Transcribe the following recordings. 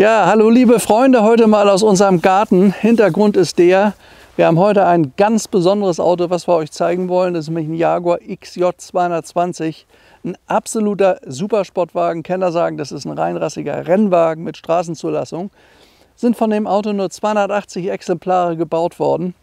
Ja, hallo liebe Freunde, heute mal aus unserem Garten. Hintergrund ist wir haben heute ein ganz besonderes Auto, was wir euch zeigen wollen. Das ist nämlich ein Jaguar XJ 220. Ein absoluter Supersportwagen. Kenner sagen, das ist ein reinrassiger Rennwagen mit Straßenzulassung. Sind von dem Auto nur 280 Exemplare gebaut worden.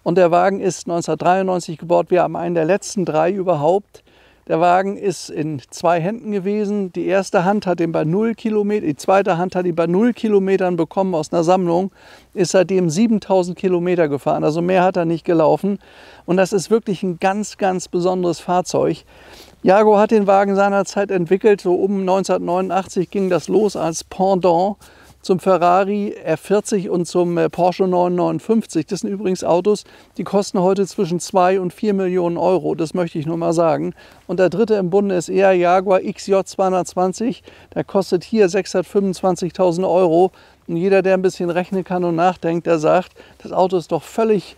Und der Wagen ist 1993 gebaut. Wir haben einen der letzten 3 überhaupt. Der Wagen ist in 2 Händen gewesen. Die erste Hand hat ihn bei 0 Kilometer, die zweite Hand hat ihn bei 0 Kilometern bekommen aus einer Sammlung. Ist seitdem 7000 Kilometer gefahren, also mehr hat er nicht gelaufen. Und das ist wirklich ein ganz, ganz besonderes Fahrzeug. Jaguar hat den Wagen seinerzeit entwickelt, so um 1989 ging das los als Pendant zum Ferrari R40 und zum Porsche 959. Das sind übrigens Autos, die kosten heute zwischen 2 und 4 Millionen Euro. Das möchte ich nur mal sagen. Und der dritte im Bunde ist Jaguar XJ 220. Der kostet hier 625.000 Euro. Und jeder, der ein bisschen rechnen kann und nachdenkt, der sagt, das Auto ist doch völlig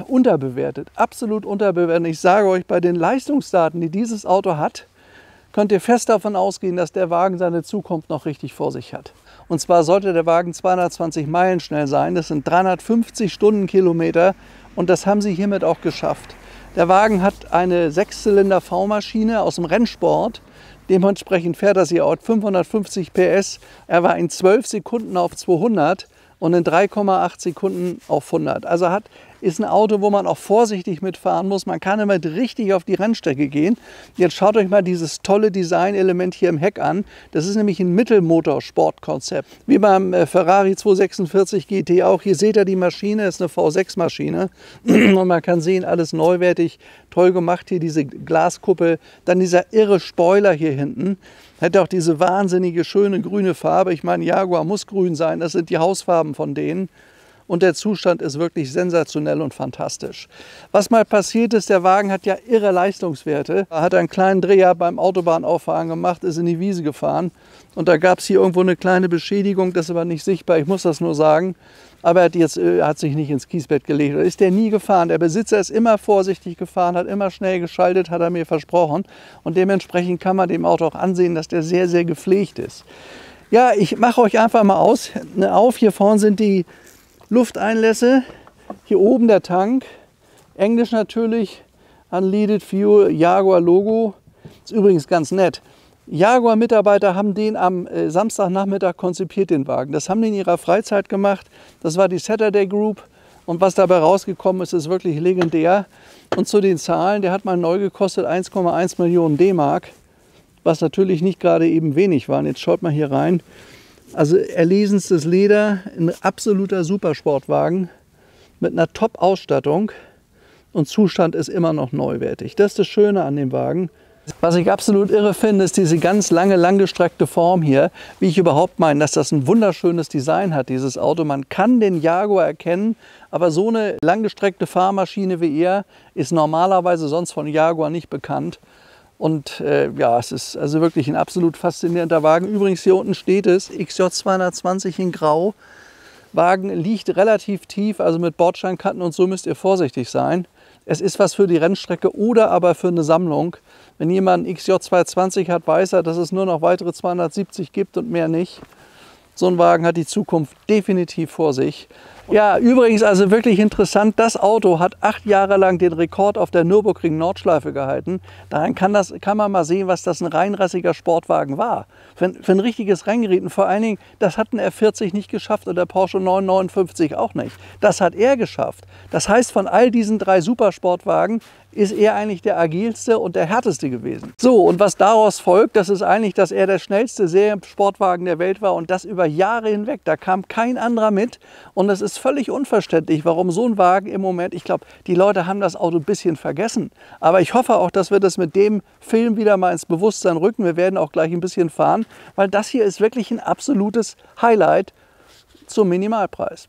unterbewertet. Absolut unterbewertet. Ich sage euch, bei den Leistungsdaten, die dieses Auto hat, könnt ihr fest davon ausgehen, dass der Wagen seine Zukunft noch richtig vor sich hat. Und zwar sollte der Wagen 220 Meilen schnell sein. Das sind 350 Stundenkilometer und das haben sie hiermit auch geschafft. Der Wagen hat eine 6-Zylinder V-Maschine aus dem Rennsport. Dementsprechend fährt das hier auch 550 PS. Er war in 12 Sekunden auf 200 und in 3,8 Sekunden auf 100. Also ist ein Auto, wo man auch vorsichtig mitfahren muss. Man kann damit richtig auf die Rennstrecke gehen. Jetzt schaut euch mal dieses tolle Designelement hier im Heck an. Das ist nämlich ein Mittelmotor-Sportkonzept. Wie beim Ferrari 246 GT auch. Hier seht ihr die Maschine, das ist eine V6-Maschine. Und man kann sehen, alles neuwertig, toll gemacht. Hier diese Glaskuppel, dann dieser irre Spoiler hier hinten. Hat auch diese wahnsinnige, schöne grüne Farbe. Ich meine, Jaguar muss grün sein. Das sind die Hausfarben von denen. Und der Zustand ist wirklich sensationell und fantastisch. Was mal passiert ist, der Wagen hat ja irre Leistungswerte. Er hat einen kleinen Dreher beim Autobahnauffahren gemacht, ist in die Wiese gefahren. Und da gab es hier irgendwo eine kleine Beschädigung, das ist aber nicht sichtbar, ich muss das nur sagen. Aber er hat sich nicht ins Kiesbett gelegt. Da ist der nie gefahren. Der Besitzer ist immer vorsichtig gefahren, hat immer schnell geschaltet, hat er mir versprochen. Und dementsprechend kann man dem Auto auch ansehen, dass der sehr, sehr gepflegt ist. Ja, ich mache euch einfach mal auf. Hier vorne sind die Lufteinlässe, hier oben der Tank, Englisch natürlich, Unleaded Fuel, Jaguar Logo. Ist übrigens ganz nett. Jaguar-Mitarbeiter haben den am Samstagnachmittag konzipiert, den Wagen. Das haben die in ihrer Freizeit gemacht. Das war die Saturday Group. Und was dabei rausgekommen ist, ist wirklich legendär. Und zu den Zahlen, der hat mal neu gekostet 1,1 Millionen D-Mark, was natürlich nicht gerade eben wenig war. Und jetzt schaut mal hier rein. Also erlesenstes Leder, ein absoluter Supersportwagen mit einer Top-Ausstattung und Zustand ist immer noch neuwertig. Das ist das Schöne an dem Wagen. Was ich absolut irre finde, ist diese ganz langgestreckte Form hier. Wie ich überhaupt meine, dass das ein wunderschönes Design hat, dieses Auto. Man kann den Jaguar erkennen, aber so eine langgestreckte Fahrmaschine wie er ist normalerweise sonst von Jaguar nicht bekannt. Und es ist also wirklich ein absolut faszinierender Wagen. Übrigens hier unten steht es, XJ 220 in Grau. Wagen liegt relativ tief, also mit Bordsteinkanten und so müsst ihr vorsichtig sein. Es ist was für die Rennstrecke oder aber für eine Sammlung. Wenn jemand einen XJ 220 hat, weiß er, dass es nur noch weitere 270 gibt und mehr nicht. So ein Wagen hat die Zukunft definitiv vor sich. Ja, übrigens also wirklich interessant, das Auto hat 8 Jahre lang den Rekord auf der Nürburgring-Nordschleife gehalten. Daran kann man mal sehen, was das ein reinrassiger Sportwagen war. Für ein richtiges Renngerät. Und vor allen Dingen, das hat ein R40 nicht geschafft und der Porsche 959 auch nicht. Das hat er geschafft. Das heißt, von all diesen 3 Supersportwagen ist er eigentlich der agilste und der härteste gewesen. So, und was daraus folgt, das ist eigentlich, dass er der schnellste Seriensportwagen der Welt war und das über Jahre hinweg. Da kam kein anderer mit und es ist völlig unverständlich, warum so ein Wagen im Moment, ich glaube, die Leute haben das Auto ein bisschen vergessen. Aber ich hoffe auch, dass wir das mit dem Film wieder mal ins Bewusstsein rücken. Wir werden auch gleich ein bisschen fahren, weil das hier ist wirklich ein absolutes Highlight zum Minimalpreis.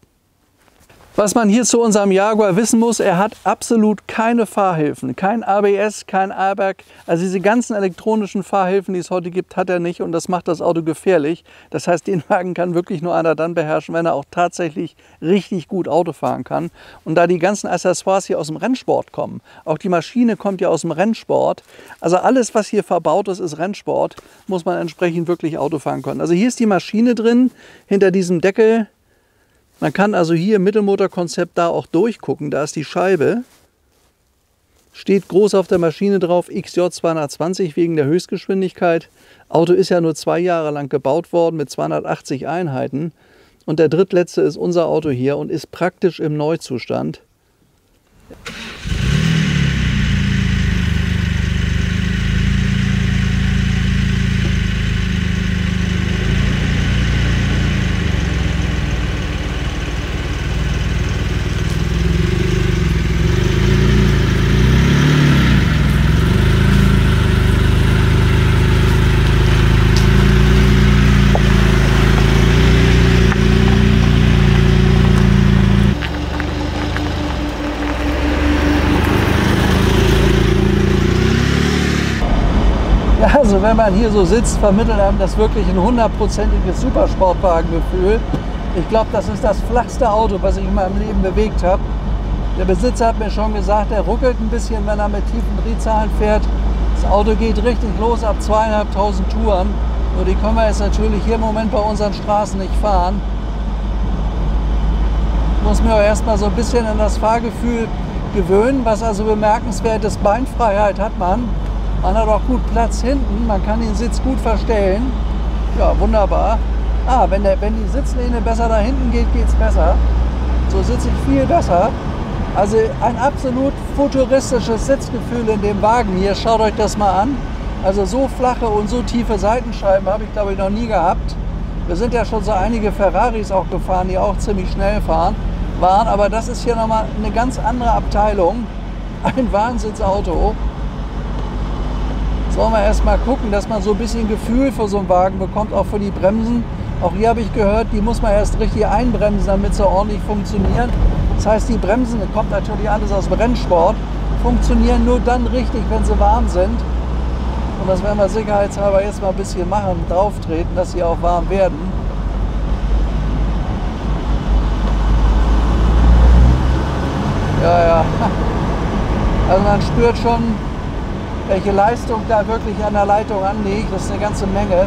Was man hier zu unserem Jaguar wissen muss, er hat absolut keine Fahrhilfen, kein ABS, kein Airbag. Also diese ganzen elektronischen Fahrhilfen, die es heute gibt, hat er nicht und das macht das Auto gefährlich. Das heißt, den Wagen kann wirklich nur einer dann beherrschen, wenn er auch tatsächlich richtig gut Auto fahren kann. Und da die ganzen Accessoires hier aus dem Rennsport kommen, auch die Maschine kommt ja aus dem Rennsport, also alles, was hier verbaut ist, ist Rennsport, muss man entsprechend wirklich Auto fahren können. Also hier ist die Maschine drin, hinter diesem Deckel. Man kann also hier im Mittelmotorkonzept da auch durchgucken. Da ist die Scheibe. Steht groß auf der Maschine drauf, XJ 220 wegen der Höchstgeschwindigkeit. Auto ist ja nur 2 Jahre lang gebaut worden mit 280 Einheiten. Und der drittletzte ist unser Auto hier und ist praktisch im Neuzustand. Also wenn man hier so sitzt, vermittelt einem das wirklich ein 100%iges Supersportwagengefühl. Ich glaube, das ist das flachste Auto, was ich in meinem Leben bewegt habe. Der Besitzer hat mir schon gesagt, er ruckelt ein bisschen, wenn er mit tiefen Drehzahlen fährt. Das Auto geht richtig los ab 2.500 Touren. Nur die können wir jetzt natürlich hier im Moment bei unseren Straßen nicht fahren. Ich muss mir auch erstmal so ein bisschen an das Fahrgefühl gewöhnen, was also bemerkenswert ist. Beinfreiheit hat man. Man hat auch gut Platz hinten, man kann den Sitz gut verstellen. Ja, wunderbar. Wenn die Sitzlehne besser da hinten geht, geht es besser. So sitze ich viel besser. Also ein absolut futuristisches Sitzgefühl in dem Wagen hier. Schaut euch das mal an. Also so flache und so tiefe Seitenscheiben habe ich, glaube ich, noch nie gehabt. Wir sind ja schon so einige Ferraris auch gefahren, die auch ziemlich schnell waren. Aber das ist hier nochmal eine ganz andere Abteilung. Ein Wahnsinnsauto. Sollen wir erstmal gucken, dass man so ein bisschen Gefühl für so einen Wagen bekommt, auch für die Bremsen. Auch hier habe ich gehört, die muss man erst richtig einbremsen, damit sie ordentlich funktionieren. Das heißt, die Bremsen, das kommt natürlich alles aus dem Rennsport, funktionieren nur dann richtig, wenn sie warm sind. Und das werden wir sicherheitshalber jetzt mal ein bisschen machen, drauf treten, dass sie auch warm werden. Ja. Also man spürt schon, welche Leistung da wirklich an der Leitung anliegt. Das ist eine ganze Menge.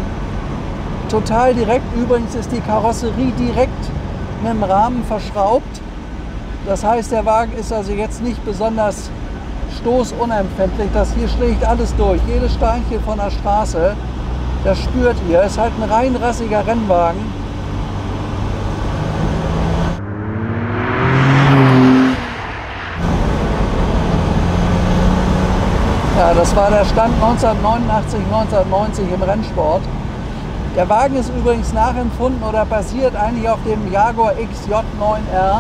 Total direkt. Übrigens ist die Karosserie direkt mit dem Rahmen verschraubt. Das heißt, der Wagen ist also jetzt nicht besonders stoßunempfindlich. Das hier schlägt alles durch. Jedes Steinchen von der Straße, das spürt ihr. Es ist halt ein rein rassiger Rennwagen. Ja, das war der Stand 1989, 1990 im Rennsport. Der Wagen ist übrigens nachempfunden oder basiert eigentlich auf dem Jaguar XJ9R.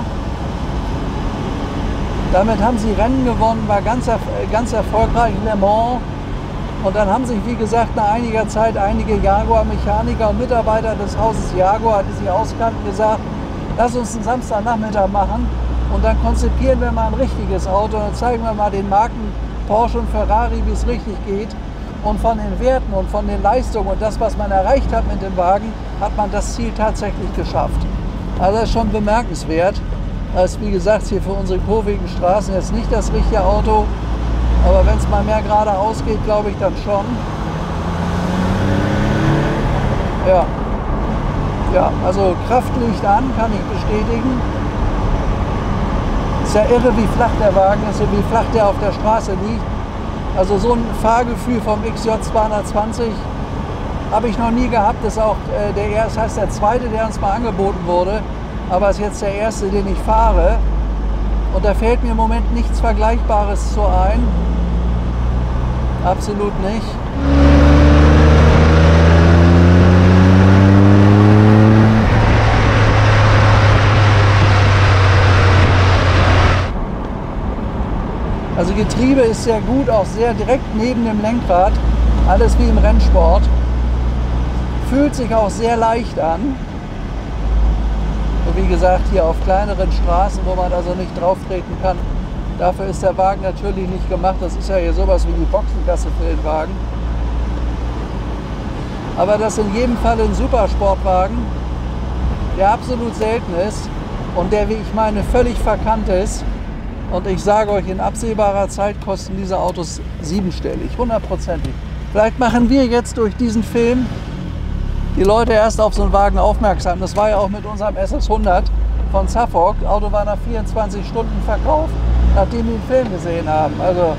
Damit haben sie Rennen gewonnen, war ganz erfolgreich in Le Mans. Und dann haben sich, wie gesagt, nach einiger Zeit einige Jaguar-Mechaniker und Mitarbeiter des Hauses Jaguar, die sich auskannten, gesagt, lass uns einen Samstagnachmittag machen und dann konzipieren wir mal ein richtiges Auto und zeigen wir mal den Marken Porsche und Ferrari, wie es richtig geht. Und von den Werten und von den Leistungen und das, was man erreicht hat mit dem Wagen, hat man das Ziel tatsächlich geschafft. Also das ist schon bemerkenswert. Das ist, wie gesagt, hier für unsere kurvigen Straßen jetzt nicht das richtige Auto. Aber wenn es mal mehr geradeaus geht, glaube ich dann schon. Ja, also Kraft liegt an, kann ich bestätigen. Ist ja irre, wie flach der Wagen ist und wie flach der auf der Straße liegt. Also so ein Fahrgefühl vom XJ 220 habe ich noch nie gehabt. Das ist auch der zweite, der uns mal angeboten wurde. Aber es ist jetzt der erste, den ich fahre. Und da fällt mir im Moment nichts Vergleichbares zu ein. Absolut nicht. Also Getriebe ist sehr gut, auch sehr direkt neben dem Lenkrad. Alles wie im Rennsport. Fühlt sich auch sehr leicht an. wie gesagt, hier auf kleineren Straßen, wo man also nicht drauf treten kann. Dafür ist der Wagen natürlich nicht gemacht. Das ist ja hier sowas wie die Boxengasse für den Wagen. Aber das ist in jedem Fall ein Supersportwagen, der absolut selten ist und der, wie ich meine, völlig verkannt ist. Und ich sage euch, in absehbarer Zeit kosten diese Autos siebenstellig, 100%. Vielleicht machen wir jetzt durch diesen Film die Leute erst auf so einen Wagen aufmerksam. Das war ja auch mit unserem SS100 von Suffolk. Das Auto war nach 24 Stunden verkauft, nachdem wir den Film gesehen haben. Also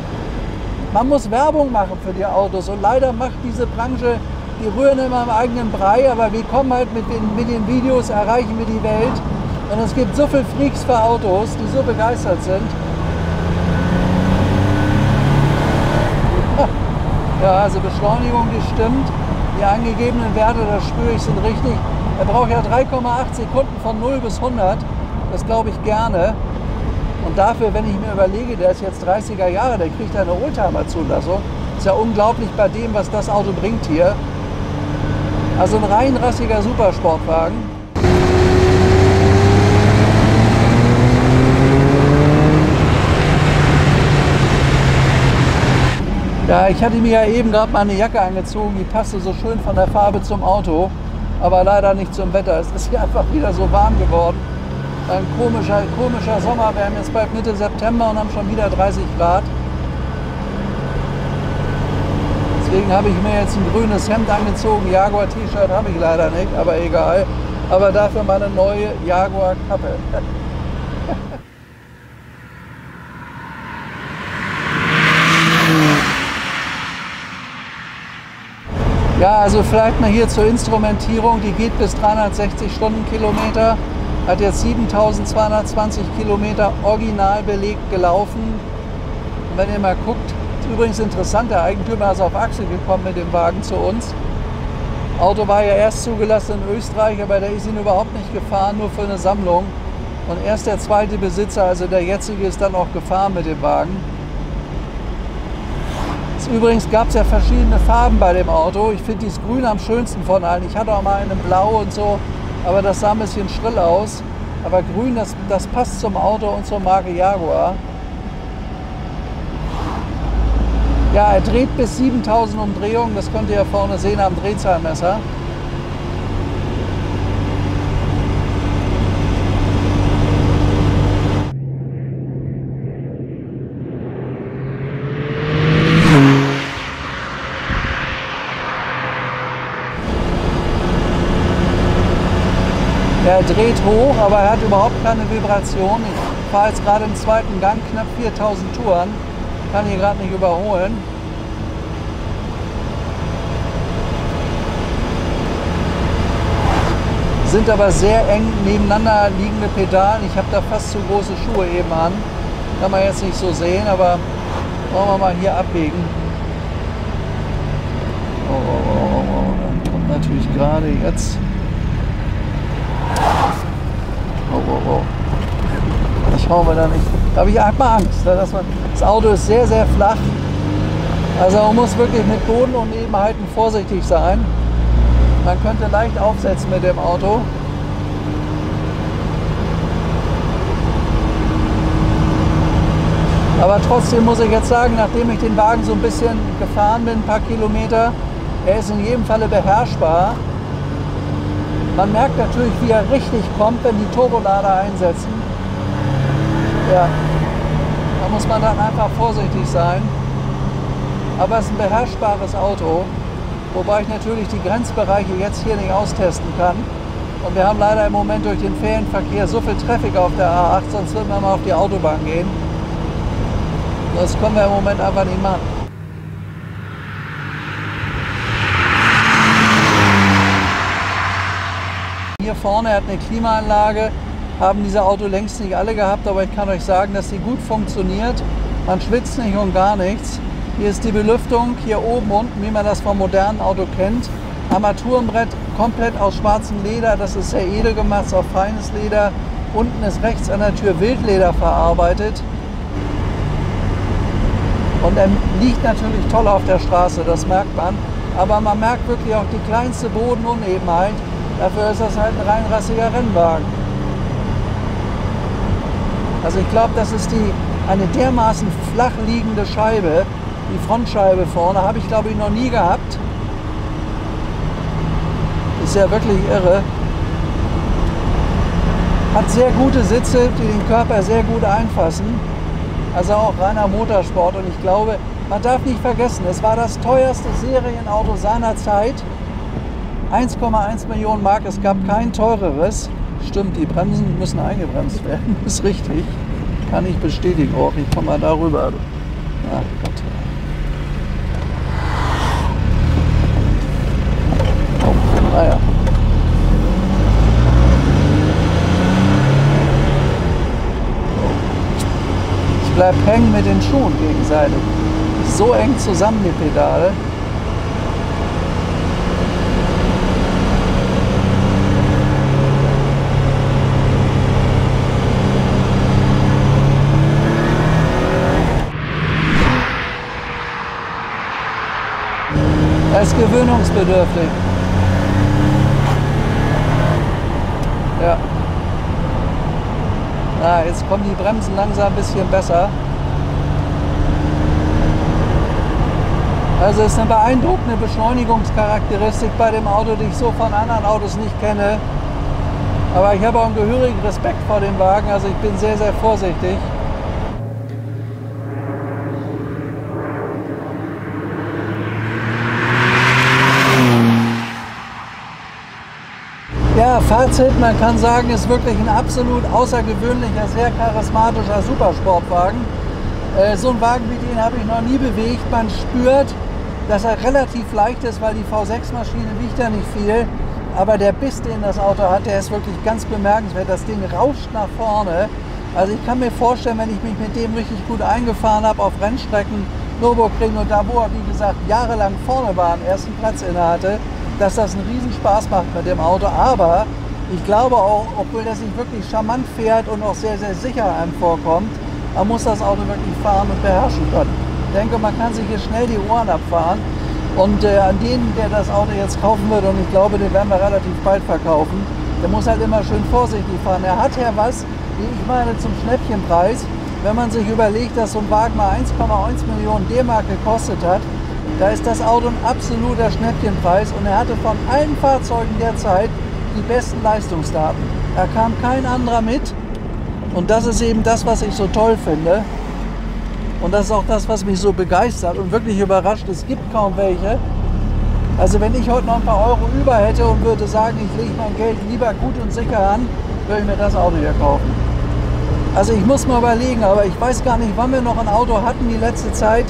man muss Werbung machen für die Autos und leider macht diese Branche, die rühren immer im eigenen Brei, aber wir kommen halt mit den Videos, erreichen wir die Welt. Und es gibt so viele Freaks für Autos, die so begeistert sind. Ja, also Beschleunigung, die stimmt. Die angegebenen Werte, das spüre ich, sind richtig. Er braucht ja 3,8 Sekunden von 0 bis 100. Das glaube ich gerne. Und dafür, wenn ich mir überlege, der ist jetzt 30er Jahre, der kriegt eine Oldtimer-Zulassung. Ist ja unglaublich bei dem, was das Auto bringt hier. Also ein rein rassiger Supersportwagen. Ja, ich hatte mir ja eben gerade mal eine Jacke angezogen, die passte so schön von der Farbe zum Auto, aber leider nicht zum Wetter. Es ist hier einfach wieder so warm geworden. Ein komischer Sommer. Wir haben jetzt bald Mitte September und haben schon wieder 30 Grad. Deswegen habe ich mir jetzt ein grünes Hemd angezogen. Jaguar-T-Shirt habe ich leider nicht, aber egal. Aber dafür meine neue Jaguar-Kappe. Ja, also vielleicht mal hier zur Instrumentierung. Die geht bis 360 Stundenkilometer. Hat jetzt 7220 Kilometer original belegt gelaufen. Und wenn ihr mal guckt, ist übrigens interessant, der Eigentümer ist auf Achse gekommen mit dem Wagen zu uns. Auto war ja erst zugelassen in Österreich, aber der ist ihn überhaupt nicht gefahren, nur für eine Sammlung. Und erst der zweite Besitzer, also der jetzige, ist dann auch gefahren mit dem Wagen. Übrigens gab es ja verschiedene Farben bei dem Auto. Ich finde dieses Grün am schönsten von allen. Ich hatte auch mal einen Blau und so, aber das sah ein bisschen schrill aus. Aber Grün, das passt zum Auto und zur Marke Jaguar. Ja, er dreht bis 7000 Umdrehungen. Das könnt ihr ja vorne sehen am Drehzahlmesser. Er dreht hoch, aber er hat überhaupt keine Vibration. Ich fahre jetzt gerade im zweiten Gang, knapp 4000 Touren. Kann hier gerade nicht überholen. Sind aber sehr eng nebeneinander liegende Pedalen. Ich habe da fast zu große Schuhe eben an. Kann man jetzt nicht so sehen, aber wollen wir mal hier abbiegen. Dann kommt natürlich gerade jetzt. Ich hau mir da nicht. Da habe ich einfach Angst. Das Auto ist sehr, sehr flach. Also man muss wirklich mit Boden und Nebenhalten vorsichtig sein. Man könnte leicht aufsetzen mit dem Auto. Aber trotzdem muss ich jetzt sagen, nachdem ich den Wagen so ein bisschen gefahren bin, ein paar Kilometer, er ist in jedem Falle beherrschbar. Man merkt natürlich, wie er richtig kommt, wenn die Turbolader einsetzen. Ja, da muss man dann einfach vorsichtig sein. Aber es ist ein beherrschbares Auto, wobei ich natürlich die Grenzbereiche jetzt hier nicht austesten kann. Und wir haben leider im Moment durch den Ferienverkehr so viel Traffic auf der A8, sonst würden wir mal auf die Autobahn gehen. Das können wir im Moment einfach nicht machen. Hier vorne hat eine Klimaanlage, haben diese Auto längst nicht alle gehabt, aber ich kann euch sagen, dass die gut funktioniert. Man schwitzt nicht und gar nichts. Hier ist die Belüftung, hier oben unten, wie man das vom modernen Auto kennt. Armaturenbrett komplett aus schwarzem Leder, das ist sehr edel gemacht, auf feines Leder. Unten ist rechts an der Tür Wildleder verarbeitet. Und er liegt natürlich toll auf der Straße, das merkt man. Aber man merkt wirklich auch die kleinste Bodenunebenheit. Dafür ist das halt ein rein rassiger Rennwagen. Also ich glaube, das ist eine dermaßen flach liegende Scheibe, die Frontscheibe vorne, habe ich glaube ich noch nie gehabt. Ist ja wirklich irre. Hat sehr gute Sitze, die den Körper sehr gut einfassen. Also auch reiner Motorsport. Und ich glaube, man darf nicht vergessen, es war das teuerste Serienauto seiner Zeit. 1,1 Millionen Mark, es gab kein teureres. Stimmt, die Bremsen müssen eingebremst werden, ist richtig. Kann ich bestätigen auch. Ich komme mal darüber. Ach Gott. Oh, naja. Ich bleib hängen mit den Schuhen gegenseitig. So eng zusammen die Pedale. Er ist gewöhnungsbedürftig. Ja. Na, jetzt kommen die Bremsen langsam ein bisschen besser. Also es ist eine beeindruckende Beschleunigungscharakteristik bei dem Auto, die ich so von anderen Autos nicht kenne. Aber ich habe auch einen gehörigen Respekt vor dem Wagen, also ich bin sehr, sehr vorsichtig. Ja, Fazit, man kann sagen, ist wirklich ein absolut außergewöhnlicher, sehr charismatischer Supersportwagen. So einen Wagen wie den habe ich noch nie bewegt. Man spürt, dass er relativ leicht ist, weil die V6-Maschine wiegt ja nicht viel. Aber der Biss, den das Auto hat, der ist wirklich ganz bemerkenswert. Das Ding rauscht nach vorne. Also ich kann mir vorstellen, wenn ich mich mit dem richtig gut eingefahren habe auf Rennstrecken, Nürburgring und da, wo er, wie gesagt, jahrelang vorne war, am ersten Platz innehatte, dass das einen riesen Spaß macht mit dem Auto. Aber ich glaube auch, obwohl der sich wirklich charmant fährt und auch sehr, sehr sicher einem vorkommt, man muss das Auto wirklich fahren und beherrschen können. Ich denke, man kann sich hier schnell die Ohren abfahren. Und an den, der das Auto jetzt kaufen wird, und ich glaube, den werden wir relativ bald verkaufen, der muss halt immer schön vorsichtig fahren. Er hat ja was, wie ich meine, zum Schnäppchenpreis. Wenn man sich überlegt, dass so ein Wagen mal 1,1 Millionen D-Mark gekostet hat, da ist das Auto ein absoluter Schnäppchenpreis und er hatte von allen Fahrzeugen der Zeit die besten Leistungsdaten. Da kam kein anderer mit und das ist eben das, was ich so toll finde. Und das ist auch das, was mich so begeistert und wirklich überrascht. Es gibt kaum welche. Also wenn ich heute noch ein paar Euro über hätte und würde sagen, ich lege mein Geld lieber gut und sicher an, würde ich mir das Auto hier kaufen. Also ich muss mal überlegen, aber ich weiß gar nicht, wann wir noch ein Auto hatten die letzte Zeit,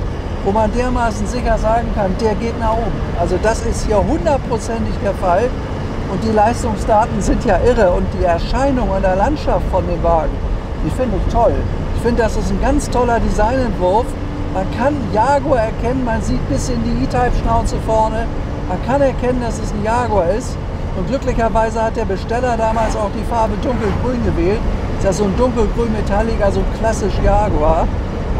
wo man dermaßen sicher sagen kann, der geht nach oben. Also das ist hier hundertprozentig der Fall. Und die Leistungsdaten sind ja irre und die Erscheinung in der Landschaft von dem Wagen, die finde ich toll. Ich finde, das ist ein ganz toller Designentwurf. Man kann Jaguar erkennen, man sieht bis in die E-Type-Schnauze vorne. Man kann erkennen, dass es ein Jaguar ist. Und glücklicherweise hat der Besteller damals auch die Farbe dunkelgrün gewählt. Das ist so ein dunkelgrün Metallic, also klassisch Jaguar.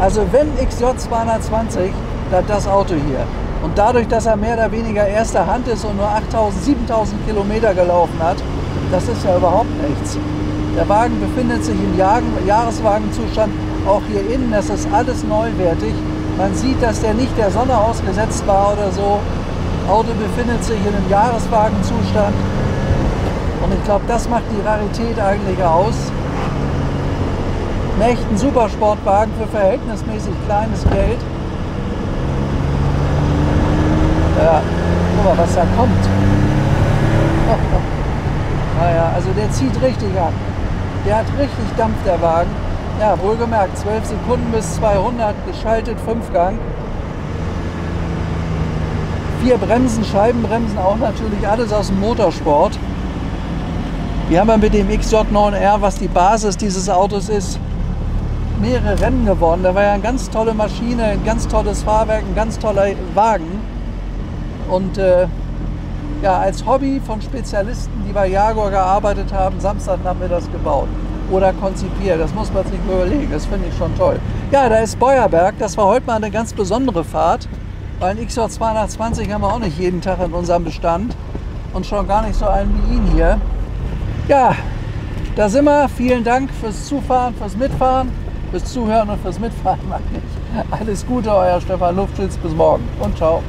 Also wenn XJ 220, dann das Auto hier. Und dadurch, dass er mehr oder weniger erster Hand ist und nur 8.000, 7.000 Kilometer gelaufen hat, das ist ja überhaupt nichts. Der Wagen befindet sich im Jahreswagenzustand, auch hier innen, das ist alles neuwertig. Man sieht, dass der nicht der Sonne ausgesetzt war oder so. Das Auto befindet sich in einem Jahreswagenzustand. Und ich glaube, das macht die Rarität eigentlich aus. Ein echten Supersportwagen für verhältnismäßig kleines Geld. Ja, guck mal, was da kommt. Naja, also der zieht richtig an. Der hat richtig Dampf, der Wagen. Ja, wohlgemerkt, 12 Sekunden bis 200, geschaltet, 5-Gang. 4 Bremsen, Scheibenbremsen, auch natürlich alles aus dem Motorsport. Wir haben ja mit dem XJ9R, was die Basis dieses Autos ist, mehrere Rennen gewonnen. Da war ja eine ganz tolle Maschine, ein ganz tolles Fahrwerk, ein ganz toller Wagen. Und ja, als Hobby von Spezialisten, die bei Jaguar gearbeitet haben, Samstag haben wir das gebaut oder konzipiert. Das muss man sich überlegen, das finde ich schon toll. Ja, da ist Beuerberg, das war heute mal eine ganz besondere Fahrt, weil ein XJ 220 haben wir auch nicht jeden Tag in unserem Bestand und schon gar nicht so einen wie ihn hier. Ja, Da sind wir. Vielen Dank fürs Zufahren, fürs Mitfahren, fürs Zuhören und fürs Mitfahren. Alles Gute, euer Stefan Luftschütz. Bis morgen und ciao.